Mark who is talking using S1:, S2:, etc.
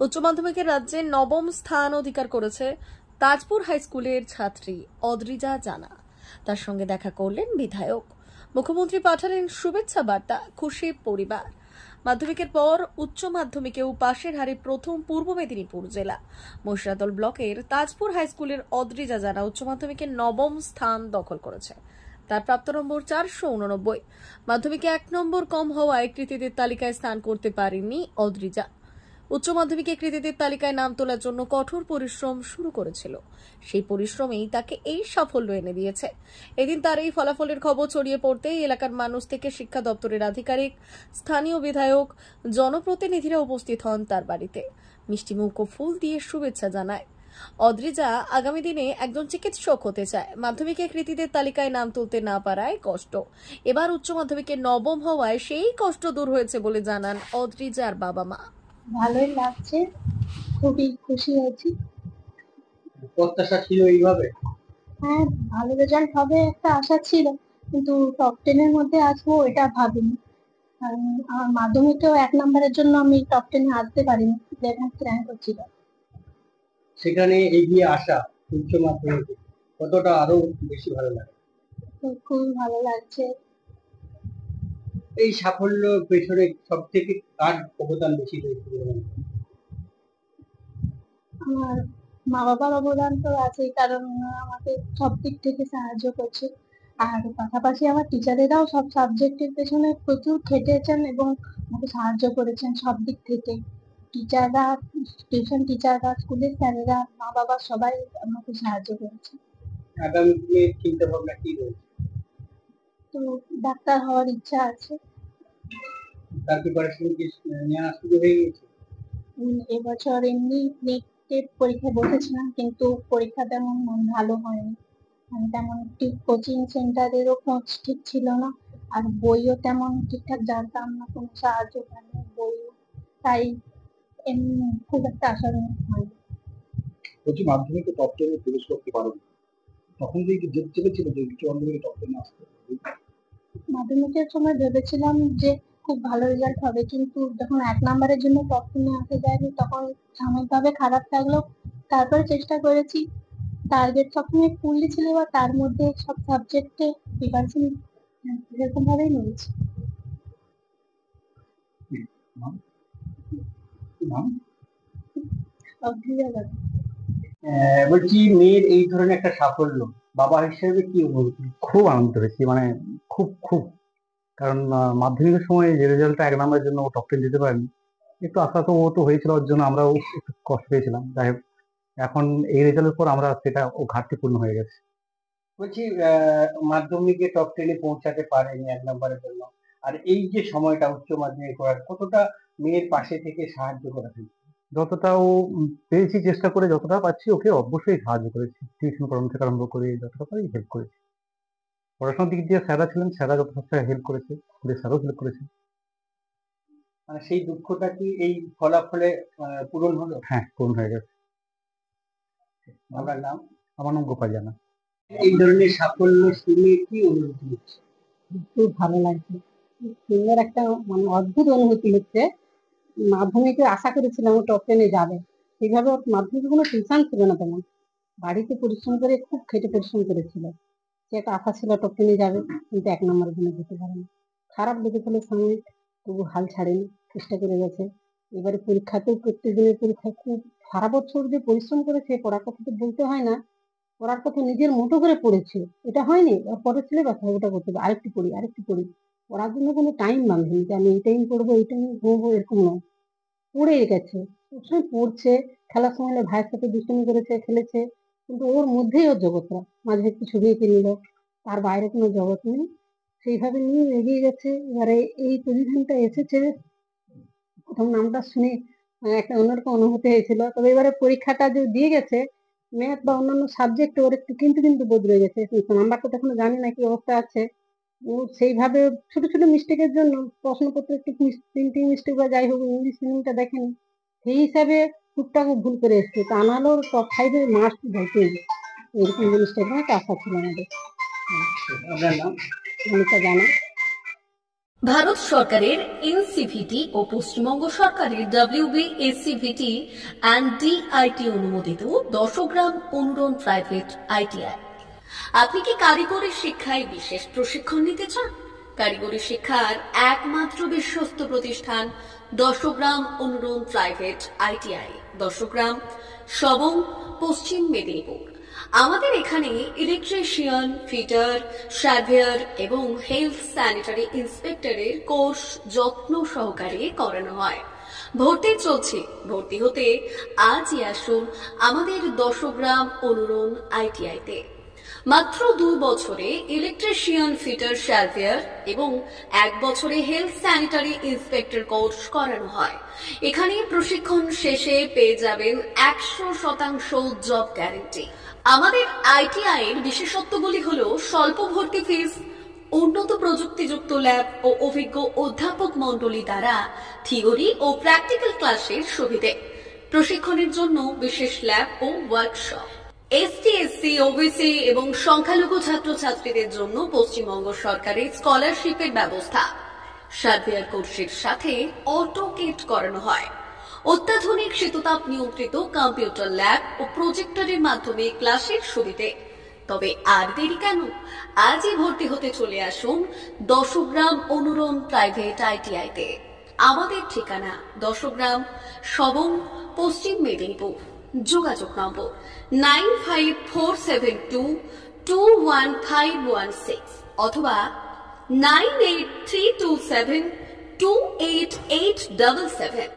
S1: উচ্চ মাধ্যমিকের রাজ্যে নবম স্থান অধিকার করেছে তাজপুর হাই স্কুলের ছাত্রী অদ্রিজা জানা। তার সঙ্গে দেখা করলেন বিধায়ক। মুখ্যমন্ত্রী পাঠালেন শুভেচ্ছা বার্তা, খুশি পরিবার। মাধ্যমিকের পর উচ্চ মাধ্যমিকেও পাশের হারে প্রথম পূর্ব মেদিনীপুর জেলা মহিষাদল ব্লকের তাজপুর হাই স্কুলের অদ্রিজা জানা উচ্চ মাধ্যমিকের নবম স্থান দখল করেছে। তার প্রাপ্ত নম্বর 489। মাধ্যমিকে 1 নম্বর কম হওয়ায় কৃতীদের তালিকায় স্থান করতে পারেননি অদ্রিজা। উচ্চ মাধ্যমিকে কৃতীদের তালিকায় নাম তোলার জন্য কঠোর পরিশ্রম শুরু করেছিল। সেই পরিশ্রমেই তাকে এই সাফল্য এনে দিয়েছে। এদিন তার এই ফলাফলের খবর ছড়িয়ে পড়তেই এলাকার মানুষ থেকে শিক্ষা দপ্তরের আধিকারিক, স্থানীয় বিধায়ক, জনপ্রতিনিধিরা উপস্থিত হন তার বাড়িতে। মিষ্টিমুখ ও ফুল দিয়ে শুভেচ্ছা জানায়। অদ্রিজা আগামী দিনে একজন চিকিৎসক হতে চায়। মাধ্যমিকে কৃতীদের তালিকায় নাম তুলতে না পারায় কষ্ট, এবার উচ্চ মাধ্যমিকে নবম হওয়ায় সেই কষ্ট দূর হয়েছে বলে জানান অদ্রিজার বাবা মা।
S2: ভালোই লাগছে, খুবই খুশি হয়েছি।
S3: প্রত্যাশা ছিল এইভাবে?
S2: হ্যাঁ, ভালো রেজাল্ট হবে একটা আশা ছিল, কিন্তু টপ 10 এর মধ্যে আসবো এটা ভাবিনি। কারণ আমার মাধ্যমিকেও 1 নম্বরের জন্য আমি টপ 10 এ আসতে পারিনি, 11th র্যাঙ্ক হচ্ছিল।
S3: সেখানে এগিয়ে আসা উচ্চ মাধ্যমিকে কতটা আরো বেশি ভালো লাগে?
S2: তো খুবই ভালো লাগছে।
S3: এই সাফল্য পেছনে সব থেকে কার অবদান বেশি রয়েছে বলে মনে হয়?
S2: আমার মা বাবার অবদান তো আছেই, কারণ আমাকে সব দিক থেকে সাহায্য করছে। আর পাশাপাশি আমার টিচারেরাও সব সাবজেক্টের পেছনে প্রচুর খেটেছেন এবং আমাকে সাহায্য করেছেন সব দিক থেকে। টিচাররা, টিউশন টিচাররা, স্কুলের স্যারেরা, মা বাবা সবাই আমাকে সাহায্য করেছে।
S3: আগামী দিনে চিন্তা ভাবনা কি রয়েছে?
S2: তো ডাক্তার হওয়ার ইচ্ছা আছে।
S3: তার প্রিপারেশন কি নেওয়া শুরু হয়ে গেছে?
S2: এবছর এমনি নেটের পরীক্ষা বসেছিলাম, কিন্তু পরীক্ষা তেমন ভালো হয়নি। তেমন ঠিক কোচিং সেন্টারেরও খোঁজ ঠিক ছিল না, আর বইও তেমন ঠিকঠাক জানতাম না, কোনো সাহায্য পাইনি বইও, তাই এমনি খুব একটা আশাজনক হয়নি।
S3: বলছি মাধ্যমিকে টপ 10 এ ফিনিশ করতে পারোনি, তখন যে জেদ চেপেছিল যে উচ্চ মাধ্যমিকে টপ 10 এ আসতে?
S2: মাধ্যমিকের সময় ভেবেছিলাম যে খুব ভালো রেজাল্ট হবে, কিন্তু যখন 1 নম্বরের জন্য টপ 10 এ আসতে যায়নি তখন সাময়িকভাবে খারাপ লাগলো। তারপরে চেষ্টা করেছি, টার্গেট সবসময় ফুললি ছিল, বা তার মধ্যে সব সাবজেক্টে প্রিপারেশন এরকম ভাবেই নিয়েছি।
S3: বলছি মেয়ের এই ধরনের একটা সাফল্য বাবা হিসেবে কি অনুভূতি?
S4: খুব আনন্দ হয়েছি, মানে খুব খুব। কারণ মাধ্যমিকের সময় যে রেজাল্টটা 1 নম্বরের জন্য ও টপ 10 দিতে পারেনি, একটু আশা তো ও তো হয়েছিল, ওর জন্য আমরাও একটু কষ্ট পেয়েছিলাম। যাই হোক, এখন এই রেজাল্টের পর আমরা সেটা ও ঘাটতি পূর্ণ হয়ে গেছে।
S3: বলছি মাধ্যমিকে টপ 10 এ পৌঁছাতে পারেনি 1 নম্বরের জন্য, আর এই যে সময়টা উচ্চ মাধ্যমিক করার কতটা মেয়ের পাশে থেকে সাহায্য করেছেন?
S4: যতটা ও পেয়েছি, চেষ্টা করে যতটা পাচ্ছি ওকে অবশ্যই সাহায্য করেছি। টিউশন পড়ানো থেকে আরম্ভ করে যতটা পারি হেল্প করেছি। পড়াশোনার দিক দিয়ে স্যাররা ছিলেন, স্যাররা যথেষ্ট হেল্প করেছে, ওদের স্যারও হেল্প করেছে।
S3: মানে সেই দুঃখটা কি এই ফলাফলে পূরণ হলো?
S4: হ্যাঁ, পূরণ হয়ে গেছে।
S3: আপনার নাম?
S4: আমার নাম গোপাল জানা।
S3: এই ধরনের সাফল্য শুনে কি অনুভূতি হচ্ছে?
S2: খুব ভালো লাগছে, খুব সুন্দর একটা অদ্ভুত অনুভূতি হচ্ছে। মাধ্যমিকে আশা করেছিলাম ও টপ 10 এ যাবে, সেইভাবে ওর মাধ্যমিকে কোনো টিউশন ছিল না তেমন, বাড়িতে পরিশ্রম করে খুব খেটে পরিশ্রম করেছিল। সে একটা আশা ছিল টপ 10 এ যাবে, কিন্তু 1 নম্বরের জন্য যেতে পারেনি। খারাপ লেগেছিল সময়, তবু হাল ছাড়েনি, চেষ্টা করে গেছে। এবারে পরীক্ষাতেও প্রত্যেক দিনের পরীক্ষা, খুব সারা বছর যে পরিশ্রম করেছে, পড়ার কথা তো বলতে হয় না, পড়ার কথা নিজের মতো করে পড়েছে। এটা হয়নি ওর পরের সিলেবাস ওটা করতে হবে, আরেকটু পড়ি আরেকটু পড়ি। পড়ার জন্য কোনো টাইম বাঁধেনি যে আমি এই টাইম পড়বো এই টাইম ঘুমবো, এরকম নয়। পড়ে গেছে, সবসময় পড়ছে। খেলার সময় হলে ভাইয়ের সাথে দুষ্টুমি করেছে, খেলেছে, কিন্তু ওর মধ্যেই ওর জগৎটা। মাঝে একটু ছবি এঁকে নিল, তার বাইরে কোনো জগৎ নেই, সেইভাবে নিয়ে এগিয়ে গেছে। এবারে এই পজিশনটা এসেছে, প্রথম নামটা শুনে একটা অন্যরকম অনুভূতি হয়েছিল। তবে এবারে পরীক্ষাটা যে দিয়ে গেছে, ম্যাথ বা অন্যান্য সাবজেক্ট ওর একটু কিন্তু কিন্তু বদলে গেছে। নাম্বারটা তো এখনো জানি না কি অবস্থা আছে। ও সেইভাবে ছোট ছোট মিস্টেকের জন্য প্রশ্নপত্র একটু প্রিন্টিং মিস্টেক বা যাই হোক ইংলিশ স্পেলিংটা দেখেনি, সেই হিসাবে টুকটাক ভুল করে এসছে। তা নাহলে ওর টপ 5 এ মার্কস যাইতেই, এরকম জিনিসটা একটা আশা ছিল আমাদের।
S3: আপনার নাম?
S2: মনিকা জানা।
S1: ভারত সরকারের এনসিভিটি ও পশ্চিমবঙ্গ সরকারের WBSCVT অ্যান্ড DIT অনুমোদিত 10 গ্রাম অনুরণ প্রাইভেট ITI। আপনি কি কারিগরি শিক্ষায় বিশেষ প্রশিক্ষণ নিতে চান? কারিগরি শিক্ষার একমাত্র বিশ্বস্ত প্রতিষ্ঠান 10 গ্রাম অনুরণ প্রাইভেট ITI, 10 গ্রাম, সবং, পশ্চিম মেদিনীপুর। আমাদের এখানে ইলেকট্রিশিয়ান, ফিটার, সার্ভেয়ার এবং হেলথ স্যানিটারি ইন্সপেক্টরের কোর্স যত্ন সহকারে করানো হয়। ভর্তি চলছে। ভর্তি হতে আজই আসুন আমাদের 10 গ্রাম অনুরণ ITI-তে। মাত্র 2 বছরে ইলেকট্রিশিয়ান, ফিটার, সার্ভেয়ার এবং 1 বছরে হেলথ স্যানিটারি ইন্সপেক্টর কোর্স করানো হয়। এখানে প্রশিক্ষণ শেষে পেয়ে যাবেন 100% জব গ্যারান্টি। আমাদের ITI এর বিশেষত্বগুলি হলো স্বল্প ভর্তি ফিস, উন্নত প্রযুক্তিযুক্ত ল্যাব ও অভিজ্ঞ অধ্যাপক মণ্ডলী দ্বারা থিওরি ও প্র্যাকটিক্যাল ক্লাসের সুবিধে, প্রশিক্ষণের জন্য বিশেষ ল্যাব ও ওয়ার্কশপ, ST, SC, OBC এবং সংখ্যালঘু ছাত্রছাত্রীদের জন্য পশ্চিমবঙ্গ সরকারের স্কলারশিপের ব্যবস্থা। সার্ভেয়ার কোর্সের সাথে অটোকেট করানো হয়। অত্যাধুনিক শীততাপ নিয়ন্ত্রিত কম্পিউটার ল্যাব ও প্রজেক্টরের মাধ্যমে ক্লাসের সুবিধে। তবে আর দেরি কেন? আজই ভর্তি হতে চলে আসুন 10 গ্রাম অনুরণ প্রাইভেট ITI-তে। আমাদের ঠিকানা 10 গ্রাম, সবং, পশ্চিম মেদিনীপুর। যোগাযোগ নম্বর 9547221516 অথবা 9832728877।